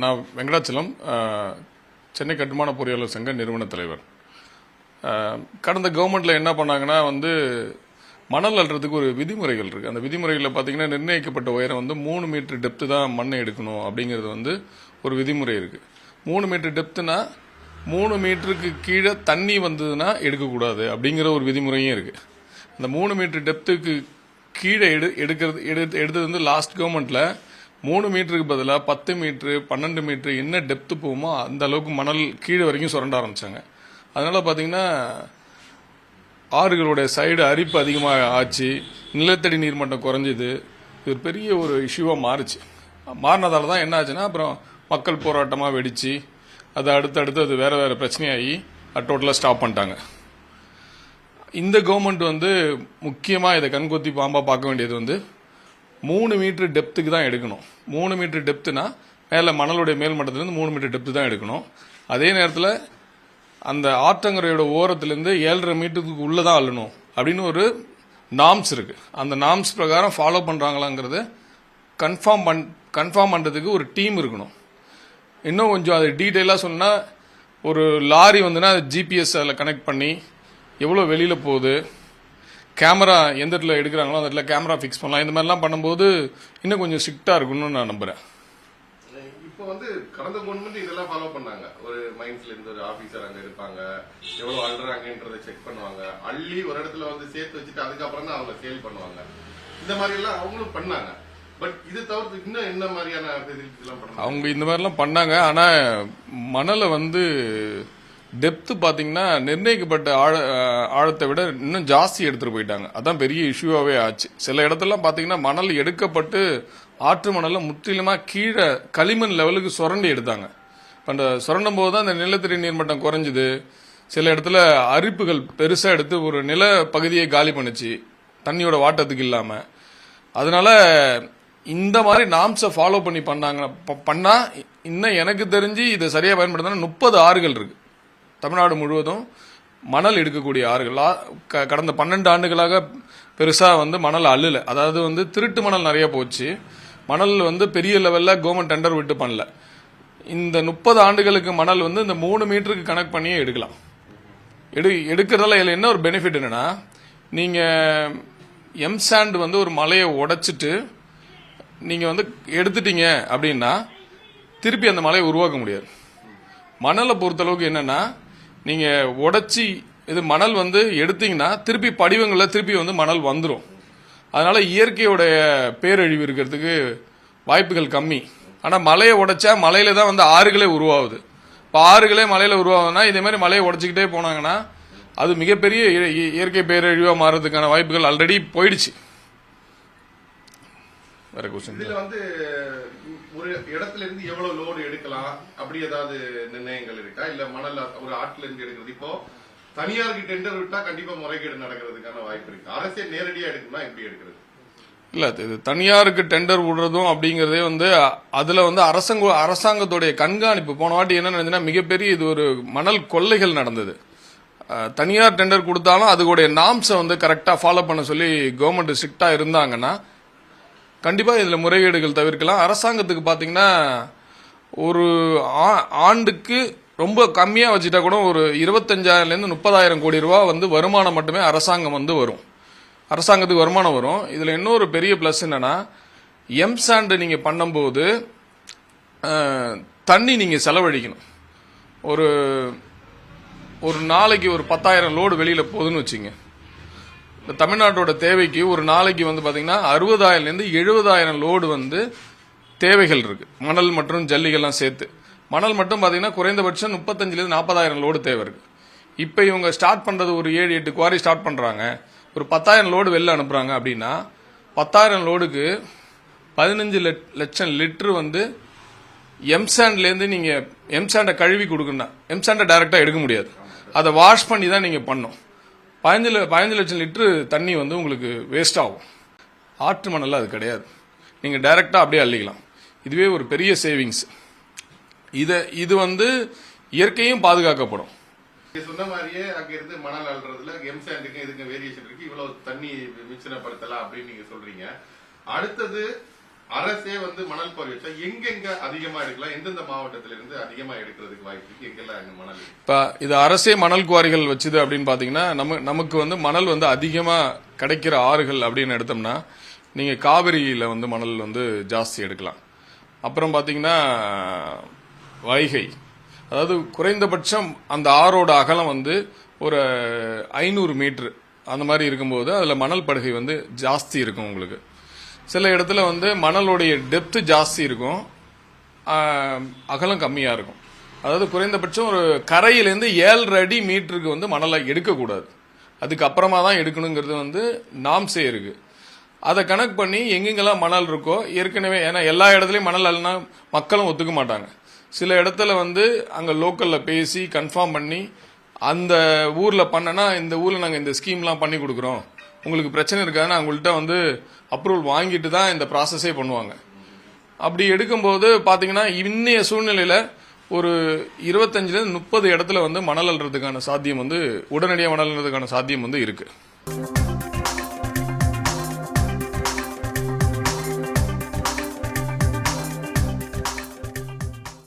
நான் வெங்கடாச்சலம், சென்னை கட்டுமான பொறியாளர் சங்க நிறுவன தலைவர். கடந்த கவர்மெண்ட்ல என்ன பண்ணாங்கன்னா மணல் அள்ளுறதுக்கு ஒரு விதிமுறைகள் இருக்கு. அந்த விதிமுறைகளில் பார்த்தீங்கன்னா நிர்ணயிக்கப்பட்ட உயரம் 3 மீட்டர் டெப்த்து தான் மண்ணை எடுக்கணும் அப்படிங்கிறது ஒரு விதிமுறை இருக்கு. 3 மீட்டர் டெப்த்துனா 3 மீட்டருக்கு கீழே தண்ணி வந்ததுன்னா எடுக்கக்கூடாது அப்படிங்கிற ஒரு விதிமுறையும் இருக்கு. அந்த 3 மீட்டர் டெப்த்துக்கு கீழே எடுத்தது லாஸ்ட் கவர்மெண்ட்ல 3 மீட்டருக்கு பதிலாக 10 மீட்டரு 12 மீட்டரு என்ன டெப்த்து போகுமோ அந்த அளவுக்கு மணல் கீழே வரைக்கும் சுரண்ட ஆரம்பிச்சாங்க. அதனால பார்த்தீங்கன்னா ஆறுகளுடைய சைடு அரிப்பு அதிகமாக ஆச்சு, நிலத்தடி நீர்மட்டம் குறைஞ்சிது. இது ஒரு பெரிய ஒரு இஷ்யூவாக மாறினதால தான் என்ன ஆச்சுன்னா அப்புறம் மக்கள் போராட்டமாக வெடிச்சு அது அடுத்தடுத்து அது வேற வேற பிரச்சனையாகி டோட்டலாக ஸ்டாப் பண்ணிட்டாங்க. இந்த கவர்மெண்ட் முக்கியமாக இதை கண்கொத்தி பாம்பா பார்க்க வேண்டியது 3 மீட்டர் டெப்த்துக்கு தான் எடுக்கணும். 3 மீட்டர் டெப்த்துனா மேலே மணலுடைய மேல் மட்டத்திலிருந்து 3 மீட்டர் டெப்த்து தான் எடுக்கணும். அதே நேரத்தில் அந்த ஆற்றங்கரையோட ஓரத்திலிருந்து 7.5 மீட்டருக்கு உள்ளே தான் அள்ளணும் அப்படின்னு ஒரு நார்ம்ஸ் இருக்கு. அந்த நார்ம்ஸ் பிரகாரம் ஃபாலோ பண்ணுறாங்களாங்கிறது கன்ஃபார்ம் பண்ணுறதுக்கு ஒரு டீம் இருக்கணும். இன்னும் கொஞ்சம் அது டீட்டெயிலாக சொன்னால் ஒரு லாரி அது ஜிபிஎஸ் அதில் கனெக்ட் பண்ணி எவ்வளோ வெளியில் போகுது, கேமரா எந்த இடத்துல எடுக்கிறாங்களோ அந்த இடத்துல கேமரா ஃபிக்ஸ் பண்ணலாம். இந்த மாதிரிலாம் பண்ணும்போது இன்னும் கொஞ்சம் ஸ்ட்ரிக்டாக இருக்கணும்னு நான் நம்புகிறேன். இப்போ கடந்த கவர்மெண்ட் இதெல்லாம் ஃபாலோ பண்ணாங்க. ஒரு மைன்ஸ்ல இருந்து ஒரு ஆபீசர் அங்க இருப்பாங்க, எவ்வளவு அள்ளுறாங்கன்றதை செக் பண்ணுவாங்க, அள்ளி ஒரு இடத்துல சேர்த்து வச்சுட்டு அதுக்கப்புறம் தான் அவங்க சேல் பண்ணுவாங்க. இந்த மாதிரி எல்லாம் அவங்களும் பண்ணாங்க. பட் இது தவிர்த்து இன்னும் என்ன மாதிரியான அவங்க இந்த மாதிரிலாம் பண்ணாங்க. ஆனா மணலை டெப்த்து பார்த்தீங்கன்னா நிர்ணயிக்கப்பட்ட ஆழத்தை விட இன்னும் ஜாஸ்தி எடுத்துட்டு போயிட்டாங்க. அதான் பெரிய இஷ்யூவாகவே ஆச்சு. சில இடத்துலலாம் பார்த்தீங்கன்னா மணல் எடுக்கப்பட்டு ஆற்று மணலில் முற்றிலுமாக கீழே களிமண் லெவலுக்கு சுரண்டி எடுத்தாங்க. அந்த சுரண்டும் போது தான் அந்த நிலத்தடி நீர்மட்டம் குறைஞ்சிது. சில இடத்துல அரிப்புகள் பெருசாக எடுத்து ஒரு நில பகுதியை காலி பண்ணுச்சு தண்ணியோட வாட்டத்துக்கு இல்லாமல். அதனால இந்த மாதிரி நாம்ஸை ஃபாலோ பண்ணா இன்னும் எனக்கு தெரிஞ்சு இதை சரியாக பயன்படுத்தினா 30 ஆறுகள் இருக்கு தமிழ்நாடு முழுவதும் மணல் எடுக்கக்கூடிய ஆறுகள். கடந்த 12 ஆண்டுகளாக பெருசாக மணல் அள்ளல. அதாவது திருட்டு மணல் நிறைய போச்சு. மணல் பெரிய லெவலில் கவர்மெண்ட் டெண்டர் விட்டு பண்ணல. இந்த 30 ஆண்டுகளுக்கு மணல் இந்த 3 மீட்டருக்கு கனெக்ட் பண்ணியே எடுக்கலாம். எடுக்கிறதால இதில் என்ன ஒரு பெனிஃபிட் என்னன்னா, நீங்கள் எம்சாண்ட் ஒரு மலையை உடைச்சிட்டு நீங்கள் எடுத்துட்டீங்க அப்படின்னா திருப்பி அந்த மலையை உருவாக்க முடியாது. மணலை பொறுத்தளவுக்கு என்னன்னா, நீங்க உடைச்சி இது மணல் எடுத்தீங்கன்னா திருப்பி படிவங்களில் திருப்பி மணல் வந்துடும். அதனால இயற்கையோடைய பேரழிவு இருக்கிறதுக்கு வாய்ப்புகள் கம்மி. ஆனால் மலையை உடைச்சா மலையில தான் ஆறுகளே உருவாகுது. இப்போ ஆறுகளே மலையில உருவாகுதுன்னா இதே மாதிரி மலையை உடைச்சிக்கிட்டே போனாங்கன்னா அது மிகப்பெரிய இயற்கை பேரழிவா மாறதுக்கான வாய்ப்புகள் ஆல்ரெடி போயிடுச்சு. வேற கொஸ்டின். இதுல ஒரு இடத்துல இருந்து எவ்வளவு லோடு எடுக்கலாம் அப்படி ஏதாவது நிர்ணயங்கள் இருக்கா? இல்ல மணல் ஒரு ஆற்றுல இருந்து எடுக்கிறது இப்போ தனியாருக்கு டெண்டர் விட்டா கண்டிப்பா முறைகேடு நடக்கிறதுக்கான வாய்ப்பு இருக்கு. அரசே நேரடியா எடுக்கணும்னா எப்படி எடுக்கிறது? இல்ல, இது தனியாருக்கு டெண்டர் விடுறதும் அப்படிங்கறதே அதுல அரசாங்கத்துடைய கண்காணிப்பு. போன வாட்டி என்ன நடந்ததுன்னா மிகப்பெரிய இது ஒரு மணல் கொள்ளைகள் நடந்தது. தனியார் டெண்டர் கொடுத்தாலும் அதுடைய நாம்ஸை கரெக்டா ஃபாலோ பண்ண சொல்லி கவர்மெண்ட் ஸ்ட்ரிக்டா இருந்தாங்கன்னா கண்டிப்பா இதுல முறைகேடுகள் தவிர்க்கலாம். அரசாங்கத்துக்கு பாத்தீங்கன்னா ஒரு ஆண்டுக்கு ரொம்ப கம்மியா வச்சுட்டா கூட ஒரு 25,000 இருந்து 30,000 கோடி ரூபாய் வருமானம் மட்டுமே அரசாங்கம் வரும். அரசாங்கத்துக்கு வருமானம் வரும். இதுல இன்னொரு பெரிய பிளஸ் என்னன்னா, எம்சாண்ட் நீங்க பண்ணும்போது தண்ணி நீங்க செலவழிக்கணும். ஒரு நாளைக்கு ஒரு 10,000 லோடு வெளியில போகுதுன்னு வச்சுங்க. தமிழ்நாட்டோட தேவைக்கு ஒரு நாளைக்கு பாத்தீங்கன்னா 60,000 இருந்து 70,000 லோடு தேவைகள் இருக்கு. மணல் மற்றும் ஜல்லிகள்லாம் சேர்த்து மணல் மட்டும் பாத்தீங்கன்னா குறைந்தபட்சம் 35,000 இருந்து 40,000 லோடு தேவை இருக்கு. இப்ப இவங்க ஸ்டார்ட் பண்றது ஒரு 7-8 குவாரி ஸ்டார்ட் பண்றாங்க. ஒரு 10,000 லோடு வெளில அனுப்புறாங்க அப்படின்னா 10,000 லோடுக்கு 15 லட்சம் லிட்டர் எம்சாண்ட்ல இருந்து நீங்க எம்சாண்டை கழுவி கொடுக்கணும். எம்சாண்டை டைரக்டா எடுக்க முடியாது. அதை வாஷ் பண்ணி தான் நீங்க பண்ணும். 15 லட்சம் லிட்டர் தண்ணி உங்களுக்கு வேஸ்ட் ஆகும். ஆற்று மணல் அது கிடையாது. நீங்க டைரக்டா அப்படியே அள்ளிக்கலாம். இதுவே ஒரு பெரிய சேவிங்ஸ். இது இயற்கையும் பாதுகாக்கப்படும். சொன்ன மாதிரியே அங்க இருந்து மணல் அள்ளுறதுல எம்சாண்டுக்கு இதுக்கு வேரியேஷன் இருக்கு. இவ்வளவு தண்ணி மிச்சப்படுத்தலாம் அப்படின்னு நீங்க சொல்றீங்க. அடுத்தது அரசே வந்து மணல் குவாரி வச்சா எங்கெங்க அதிகமா எடுக்கலாம், எந்தெந்த மாவட்டத்தில இருந்து அதிகமா எடுக்கிறதுக்கு வாய்ப்பு இருக்கு, எங்கெல்லாம் இந்த மணல் இருக்கு? இப்ப இது அரசே மணல் குவாரிகள் வச்சுது அப்படின்னு பாத்தீங்கன்னா நமக்கு வந்து மணல் வந்து அதிகமா கிடைக்கிற ஆறுகள் அப்படின்னு எடுத்தோம்னா நீங்க காவிரியில வந்து மணல் வந்து ஜாஸ்தி எடுக்கலாம். அப்புறம் பாத்தீங்கன்னா வைகை, அதாவது குறைந்தபட்சம் அந்த ஆறோட அகலம் வந்து ஒரு 500 மீட்டர் அந்த மாதிரி இருக்கும்போது அதுல மணல் படுகை வந்து ஜாஸ்தி இருக்கும். உங்களுக்கு சில இடத்துல வந்து மணலுடைய டெப்த் ஜாஸ்தி இருக்கும், அகலம் கம்மியா இருக்கும். அதாவது குறைந்தபட்சம் ஒரு கரையிலேருந்து 7.5 அடி மீட்டருக்கு வந்து மணலை எடுக்கக்கூடாது, அதுக்கு அப்புறமா தான் எடுக்கணுங்கிறது வந்து நாம்ஸே இருக்கு. அதை கணக்கு பண்ணி எங்கெங்கெல்லாம் மணல் இருக்கோ ஏற்கனவே, ஏன்னா எல்லா இடத்துலையும் மணல் அல்லனா மக்களும் ஒத்துக்க மாட்டாங்க. சில இடத்துல வந்து அங்கே லோக்கலில் பேசி கன்ஃபார்ம் பண்ணி அந்த ஊரில் பண்ணனா இந்த ஊரில் நாங்கள் இந்த ஸ்கீம்லாம் பண்ணி கொடுக்குறோம், உங்களுக்கு பிரச்சனை இருக்காதுன்னு அவங்கள்ட்ட வந்து அப்ரூவல் வாங்கிட்டு தான் இந்த ப்ராசஸே பண்ணுவாங்க. அப்படி எடுக்கும்போது பார்த்தீங்கன்னா இன்னைய சூழ்நிலையில் ஒரு 25 to 30 இடத்துல வந்து மணல் அள்ளுறதுக்கான சாத்தியம் வந்து உடனடியாக மணல் அள்ளுறதுக்கான சாத்தியம் வந்து இருக்கு.